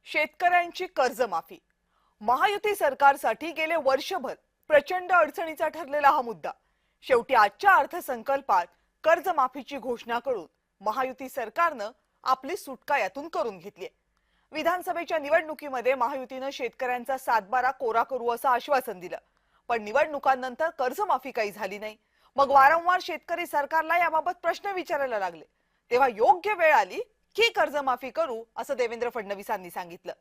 शेतकऱ्यांची कर्जमाफी महायुती सरकारसाठी गेले वर्षभर प्रचंड अडचणीचा ठरलेला हा मुद्दा शेवटी आजच्या अर्थसंकल्पात कर्जमाफीची घोषणा करून महायुती सरकारनं आपली सुटका यातून करून घेतली आहे। विधानसभेच्या निवडणुकीमध्ये महायुतीनं शेतकऱ्यांचा सातबारा कोरा करू असं आश्वासन दिलं, पण निवडणुकांनंतर कर्जमाफी काही झाली नाही। मग वारंवार शेतकरी सरकारला याबाबत प्रश्न विचारायला लागले, तेव्हा योग्य वेळ आली की कर्जमाफी करू असं देवेंद्र फडणवीसांनी सांगितलं।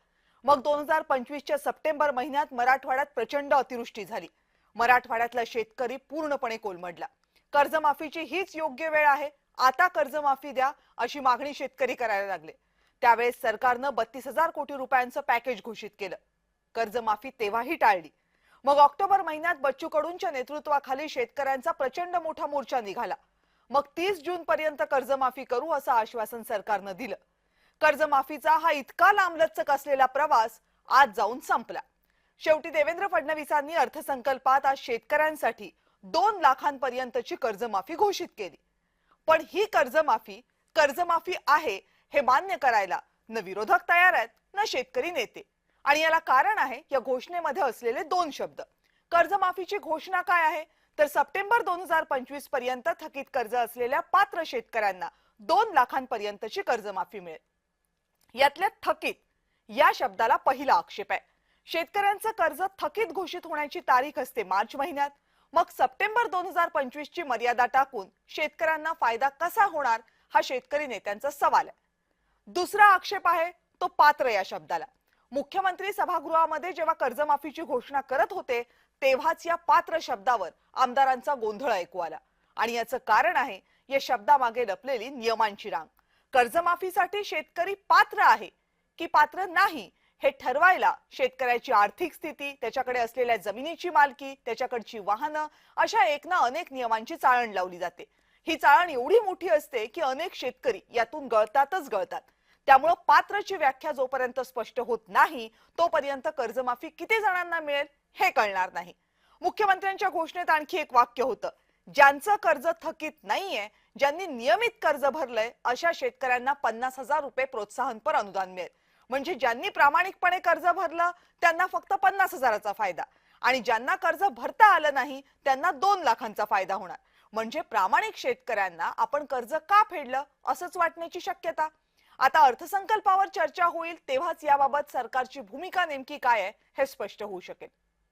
मग 2025च्या सप्टेंबर महिन्यात मराठवाड्यात प्रचंड अतिवृष्टी झाली। मराठवाड्यातला शेतकरी पूर्णपणे कोलमडला। कर्जमाफीची हीच योग्य वेळ आहे, आता कर्जमाफी द्या अशी मागणी शेतकरी करायला लागले। त्यावेळेस सरकारनं 32,000 कोटी रुपयांचं पॅकेज घोषित केलं। कर्जमाफी तेव्हाही टाळली। मग ऑक्टोबर महिन्यात बच्चू कडूंच्या नेतृत्वाखाली शेतकऱ्यांचा प्रचंड मोठा मोर्चा निघाला। मग 30 जून पर्यंत कर्जमाफी करू असं आश्वासन सरकारनं दिलं। कर्जमाफीचा हा इतका लांबलचक असलेला प्रवास आज जाऊन संपला। शेवटी देवेंद्र फडणवीसांनी अर्थसंकल्पात आज शेतकऱ्यांसाठी 2 लाखांपर्यंतची कर्जमाफी घोषित केली। पण ही कर्जमाफी आहे हे मान्य करायला न विरोधक तयार आहेत न शेतकरी नेते। आणि याला कारण आहे या घोषणेमध्ये असलेले 2 शब्द। कर्जमाफीची घोषणा काय आहे तर सप्टेंबर 2025 पर्यंत थकीत कर्ज असलेल्या पात्र शेतकऱ्यांना 2 लाखांपर्यंतची कर्जमाफी मिळेल। यातल्या थकीत या शब्दाला पहिला आक्षेप आहे। शेतकऱ्यांचं कर्ज थकीत घोषित होण्याची तारीख असते मार्च महिन्यात। मग सप्टेंबर 2025 ची मर्यादा टाकून शेतकऱ्यांना फायदा कसा होणार हा शेतकरी नेत्यांचा सवाल आहे। दुसरा आक्षेप आहे तो पात्र या शब्दाला। मुख्यमंत्री सभागृहामध्ये जेव्हा कर्जमाफीची घोषणा करत होते तेव्हाच या पात्र शब्दावर आमदारांचा गोंधळ ऐकू आला। आणि याचं कारण आहे या शब्दामागे लपलेली नियमांची रांग। कर्जमाफीसाठी शेतकरी पात्र आहे की पात्र नाही हे ठरवायला शेतकऱ्याची आर्थिक स्थिती, त्याच्याकडे असलेल्या जमिनीची मालकी, त्याच्याकडची वाहनं अशा एक ना अनेक नियमांची चाळण लावली जाते। ही चाळण एवढी मोठी असते की अनेक शेतकरी यातून गळतात। त्यामुळे पात्रची व्याख्या जोपर्यंत स्पष्ट होत नाही तोपर्यंत कर्जमाफी किती जणांना मिळेल हे कळणार नाही। मुख्यमंत्र्यांच्या घोषणेत आणखी एक वाक्य होतं, ज्यांचं कर्ज थकीत नाहीये, ज्यांनी नियमित कर्ज भरलंय अशा शेतकऱ्यांना 50,000 रुपये प्रोत्साहनपर अनुदान मिळेल। म्हणजे ज्यांनी प्रामाणिकपणे कर्ज भरलं त्यांना फक्त 50,000चा फायदा आणि ज्यांना कर्ज भरता आलं नाही त्यांना 2 लाखांचा फायदा होणार। म्हणजे प्रामाणिक शेतकऱ्यांना आपण कर्ज का फेडलं असंच वाटण्याची शक्यता। आता अर्थसंकल्पावर चर्चा होईल तेव्हाच याबाबत सरकारची भूमिका नेमकी काय आहे हे स्पष्ट होऊ शकेल।